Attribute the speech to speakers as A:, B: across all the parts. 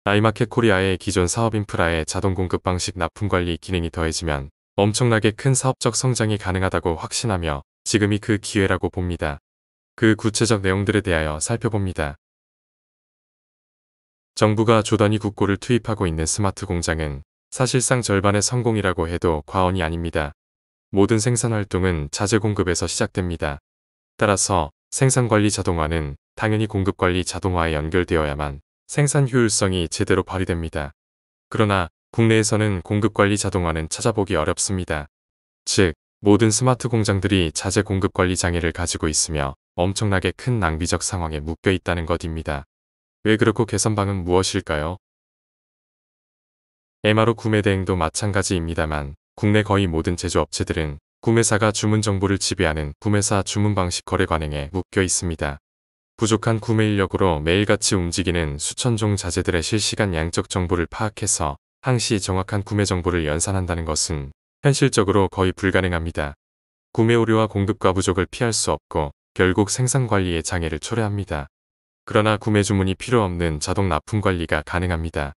A: 아이마켓 코리아의 기존 사업 인프라에 자동 공급 방식 납품 관리 기능이 더해지면 엄청나게 큰 사업적 성장이 가능하다고 확신하며 지금이 그 기회라고 봅니다. 그 구체적 내용들에 대하여 살펴봅니다. 정부가 조단위 국고를 투입하고 있는 스마트 공장은 사실상 절반의 성공이라고 해도 과언이 아닙니다. 모든 생산 활동은 자재 공급에서 시작됩니다. 따라서 생산관리 자동화는 당연히 공급관리 자동화에 연결되어야만 생산 효율성이 제대로 발휘됩니다. 그러나 국내에서는 공급관리 자동화는 찾아보기 어렵습니다. 즉, 모든 스마트 공장들이 자재 공급관리 장애를 가지고 있으며 엄청나게 큰 낭비적 상황에 묶여 있다는 것입니다. 왜 그렇고 개선방은 무엇일까요? MRO 구매 대행도 마찬가지입니다만 국내 거의 모든 제조업체들은 구매사가 주문 정보를 지배하는 구매사 주문 방식 거래 관행에 묶여 있습니다. 부족한 구매 인력으로 매일같이 움직이는 수천 종 자재들의 실시간 양적 정보를 파악해서 항시 정확한 구매 정보를 연산한다는 것은 현실적으로 거의 불가능합니다. 구매 오류와 공급과 부족을 피할 수 없고 결국 생산 관리에 장애를 초래합니다. 그러나 구매 주문이 필요 없는 자동 납품 관리가 가능합니다.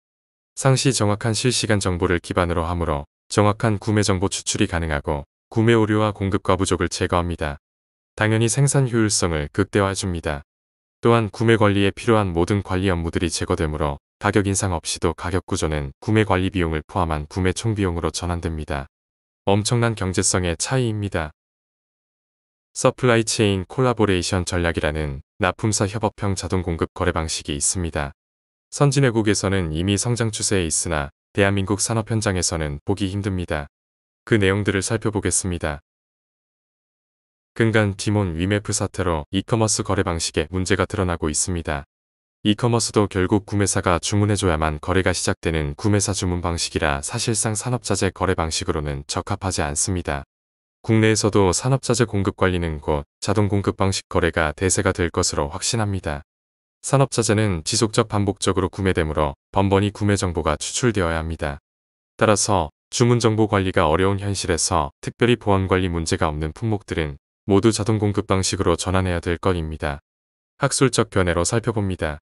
A: 상시 정확한 실시간 정보를 기반으로 하므로 정확한 구매 정보 추출이 가능하고 구매 오류와 공급과 부족을 제거합니다. 당연히 생산 효율성을 극대화해줍니다. 또한 구매 관리에 필요한 모든 관리 업무들이 제거되므로 가격 인상 없이도 가격 구조는 구매 관리 비용을 포함한 구매 총 비용으로 전환됩니다. 엄청난 경제성의 차이입니다. 서플라이 체인 콜라보레이션 전략이라는 납품사 협업형 자동 공급 거래 방식이 있습니다. 선진외국에서는 이미 성장 추세에 있으나 대한민국 산업 현장에서는 보기 힘듭니다. 그 내용들을 살펴보겠습니다. 근간 디몬 위메프 사태로 이커머스 거래 방식에 문제가 드러나고 있습니다. 이커머스도 결국 구매사가 주문해줘야만 거래가 시작되는 구매사 주문 방식이라 사실상 산업자재 거래 방식으로는 적합하지 않습니다. 국내에서도 산업자재 공급 관리는 곧 자동 공급 방식 거래가 대세가 될 것으로 확신합니다. 산업자재는 지속적 반복적으로 구매되므로 번번이 구매 정보가 추출되어야 합니다. 따라서 주문 정보 관리가 어려운 현실에서 특별히 보안 관리 문제가 없는 품목들은 모두 자동 공급 방식으로 전환해야 될 것입니다. 학술적 견해로 살펴봅니다.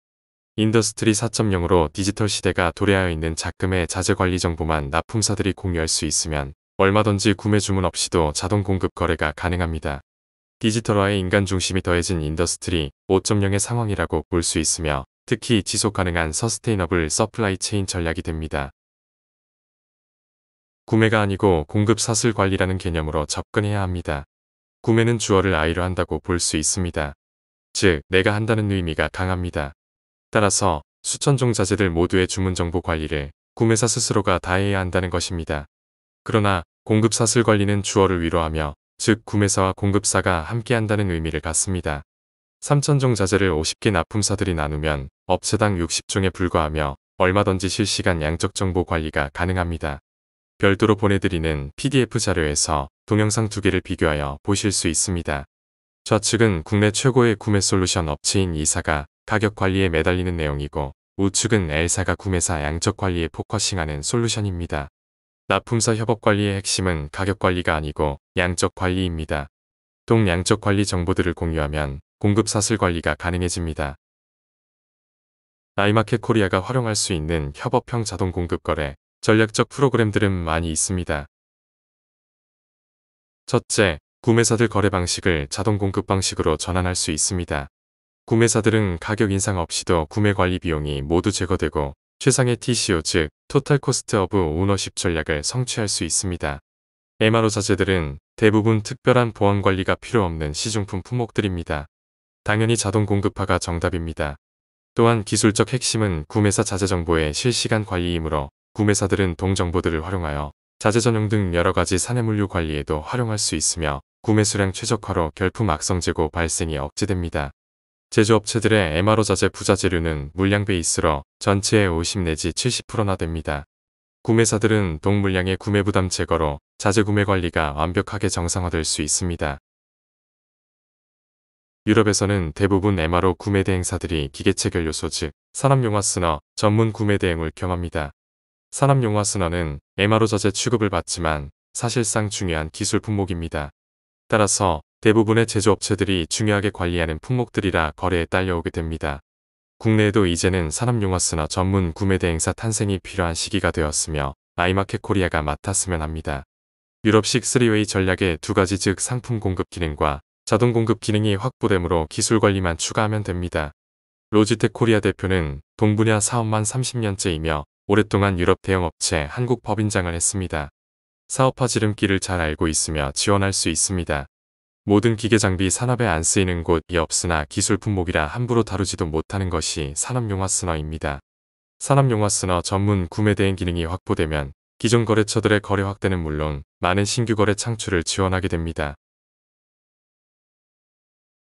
A: 인더스트리 4.0으로 디지털 시대가 도래하여 있는 작금의 자재 관리 정보만 납품사들이 공유할 수 있으면 얼마든지 구매 주문 없이도 자동 공급 거래가 가능합니다. 디지털화의 인간 중심이 더해진 인더스트리 5.0의 상황이라고 볼 수 있으며 특히 지속 가능한 서스테이너블 서플라이 체인 전략이 됩니다. 구매가 아니고 공급 사슬 관리라는 개념으로 접근해야 합니다. 구매는 주어를 I로 한다고 볼 수 있습니다. 즉, 내가 한다는 의미가 강합니다. 따라서 수천 종 자재들 모두의 주문 정보 관리를 구매사 스스로가 다 해야 한다는 것입니다. 그러나 공급 사슬 관리는 주어를 위로하며 즉 구매사와 공급사가 함께 한다는 의미를 갖습니다. 3,000종 자재를 50개 납품사들이 나누면 업체당 60종에 불과하며 얼마든지 실시간 양적 정보 관리가 가능합니다. 별도로 보내드리는 PDF 자료에서 동영상 2개를 비교하여 보실 수 있습니다. 좌측은 국내 최고의 구매 솔루션 업체인 E사가 가격 관리에 매달리는 내용이고 우측은 L사가 구매사 양적 관리에 포커싱하는 솔루션입니다. 납품사 협업 관리의 핵심은 가격 관리가 아니고 양적 관리입니다. 동양적 관리 정보들을 공유하면 공급 사슬 관리가 가능해집니다. 아이마켓 코리아가 활용할 수 있는 협업형 자동 공급 거래 전략적 프로그램들은 많이 있습니다. 첫째, 구매사들 거래 방식을 자동 공급 방식으로 전환할 수 있습니다. 구매사들은 가격 인상 없이도 구매 관리 비용이 모두 제거되고 최상의 TCO 즉 토탈 코스트 오브 오너십 전략을 성취할 수 있습니다. MRO 자재들은 대부분 특별한 보안 관리가 필요 없는 시중품 품목들입니다. 당연히 자동 공급화가 정답입니다. 또한 기술적 핵심은 구매사 자재 정보의 실시간 관리이므로 구매사들은 동정보들을 활용하여 자재 전용 등 여러가지 산해물류 관리에도 활용할 수 있으며 구매 수량 최적화로 결품 악성 재고 발생이 억제됩니다. 제조업체들의 MRO 자재 부자재료는 물량 베이스로 전체의 50 내지 70%나 됩니다. 구매사들은 동물량의 구매 부담 제거로 자재 구매 관리가 완벽하게 정상화될 수 있습니다. 유럽에서는 대부분 MRO 구매 대행사들이 기계체결 요소 즉 산업용화 스너 전문 구매 대행을 겸합니다. 산업용화 스너는 MRO 자재 취급을 받지만 사실상 중요한 기술 품목입니다. 따라서 대부분의 제조업체들이 중요하게 관리하는 품목들이라 거래에 딸려오게 됩니다. 국내에도 이제는 산업용화스너 전문 구매대 행사 탄생이 필요한 시기가 되었으며 아이마켓 코리아가 맡았으면 합니다. 유럽식 3웨이 전략의 두 가지 즉 상품 공급 기능과 자동 공급 기능이 확보되므로 기술 관리만 추가하면 됩니다. 로지텍 코리아 대표는 동분야 사업만 30년째이며 오랫동안 유럽 대형업체 한국 법인장을 했습니다. 사업화 지름길을 잘 알고 있으며 지원할 수 있습니다. 모든 기계 장비 산업에 안 쓰이는 곳이 없으나 기술 품목이라 함부로 다루지도 못하는 것이 산업용화스너입니다. 산업용화스너 전문 구매 대행 기능이 확보되면 기존 거래처들의 거래 확대는 물론 많은 신규 거래 창출을 지원하게 됩니다.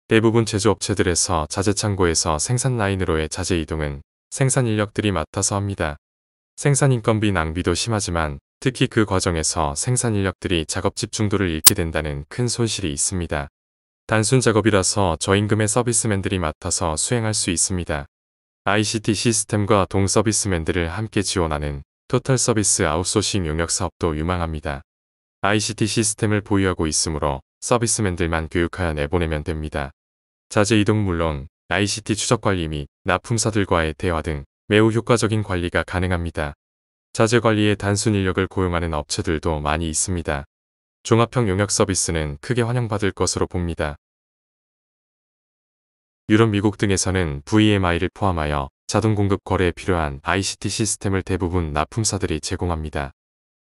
A: 대부분 제조업체들에서 자재 창고에서 생산 라인으로의 자재 이동은 생산 인력들이 맡아서 합니다. 생산 인건비 낭비도 심하지만 특히 그 과정에서 생산 인력들이 작업 집중도를 잃게 된다는 큰 손실이 있습니다. 단순 작업이라서 저임금의 서비스맨들이 맡아서 수행할 수 있습니다. ICT 시스템과 동 서비스맨들을 함께 지원하는 토탈 서비스 아웃소싱 용역 사업도 유망합니다. ICT 시스템을 보유하고 있으므로 서비스맨들만 교육하여 내보내면 됩니다. 자재 이동 물론 ICT 추적 관리 및 납품사들과의 대화 등 매우 효과적인 관리가 가능합니다. 자재 관리에 단순 인력을 고용하는 업체들도 많이 있습니다. 종합형 용역 서비스는 크게 환영받을 것으로 봅니다. 유럽, 미국 등에서는 VMI를 포함하여 자동 공급 거래에 필요한 ICT 시스템을 대부분 납품사들이 제공합니다.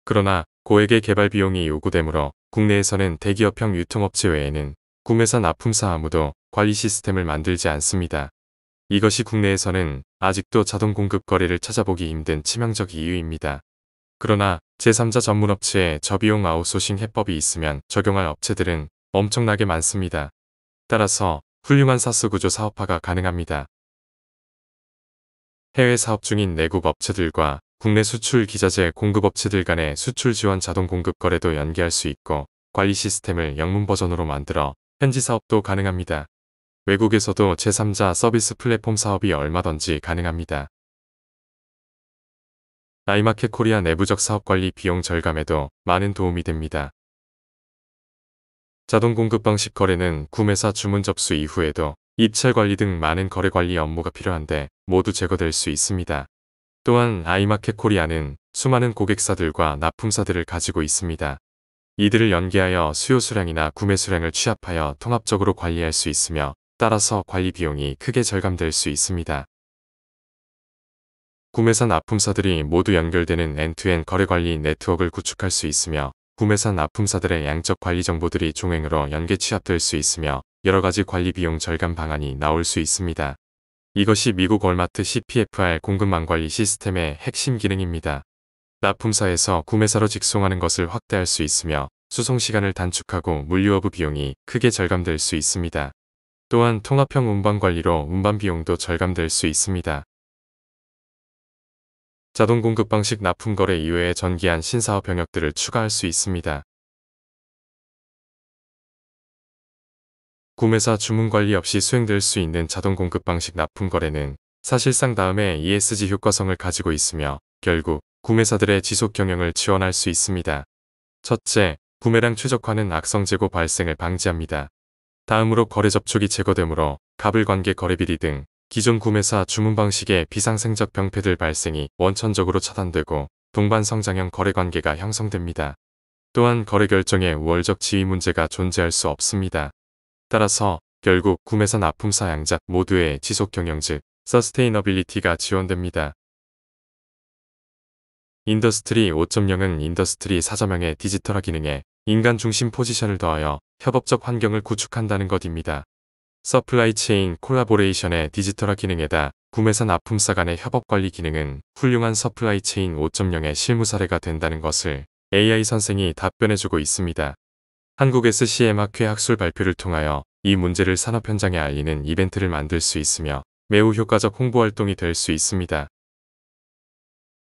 A: 그러나 고액의 개발 비용이 요구되므로 국내에서는 대기업형 유통업체 외에는 구매사 납품사 아무도 관리 시스템을 만들지 않습니다. 이것이 국내에서는 아직도 자동 공급 거래를 찾아보기 힘든 치명적 이유입니다. 그러나 제3자 전문업체에 저비용 아웃소싱 해법이 있으면 적용할 업체들은 엄청나게 많습니다. 따라서 훌륭한 사스 구조 사업화가 가능합니다. 해외 사업 중인 내국 업체들과 국내 수출 기자재 공급업체들 간의 수출 지원 자동 공급 거래도 연계할 수 있고 관리 시스템을 영문 버전으로 만들어 현지 사업도 가능합니다. 외국에서도 제3자 서비스 플랫폼 사업이 얼마든지 가능합니다. 아이마켓 코리아 내부적 사업 관리 비용 절감에도 많은 도움이 됩니다. 자동 공급 방식 거래는 구매사 주문 접수 이후에도 입찰 관리 등 많은 거래 관리 업무가 필요한데 모두 제거될 수 있습니다. 또한 아이마켓 코리아는 수많은 고객사들과 납품사들을 가지고 있습니다. 이들을 연계하여 수요 수량이나 구매 수량을 취합하여 통합적으로 관리할 수 있으며 따라서 관리 비용이 크게 절감될 수 있습니다. 구매사 납품사들이 모두 연결되는 엔투엔 거래 관리 네트워크를 구축할 수 있으며 구매사 납품사들의 양적 관리 정보들이 종횡으로 연계 취합될 수 있으며 여러가지 관리 비용 절감 방안이 나올 수 있습니다. 이것이 미국 월마트 CPFR 공급망 관리 시스템의 핵심 기능입니다. 납품사에서 구매사로 직송하는 것을 확대할 수 있으며 수송 시간을 단축하고 물류허브 비용이 크게 절감될 수 있습니다. 또한 통합형 운반 관리로 운반 비용도 절감될 수 있습니다. 자동 공급 방식 납품 거래 이외에 전기한 신사업 병역들을 추가할 수 있습니다. 구매사 주문 관리 없이 수행될 수 있는 자동 공급 방식 납품 거래는 사실상 다음의 ESG 효과성을 가지고 있으며 결국 구매사들의 지속 경영을 지원할 수 있습니다. 첫째, 구매량 최적화는 악성 재고 발생을 방지합니다. 다음으로 거래 접촉이 제거되므로 가불관계 거래 비리 등 기존 구매사 주문 방식의 비상생적 병폐들 발생이 원천적으로 차단되고 동반 성장형 거래 관계가 형성됩니다. 또한 거래 결정에 우월적 지위 문제가 존재할 수 없습니다. 따라서 결국 구매사 납품사 양자 모두의 지속 경영 즉 서스테이너빌리티가 지원됩니다. 인더스트리 5.0은 인더스트리 4.0의 디지털화 기능에 인간 중심 포지션을 더하여 협업적 환경을 구축한다는 것입니다. 서플라이 체인 콜라보레이션의 디지털화 기능에다 구매사 납품사 간의 협업 관리 기능은 훌륭한 서플라이 체인 5.0의 실무 사례가 된다는 것을 AI 선생이 답변해주고 있습니다. 한국 SCM학회 학술 발표를 통하여 이 문제를 산업 현장에 알리는 이벤트를 만들 수 있으며 매우 효과적 홍보 활동이 될 수 있습니다.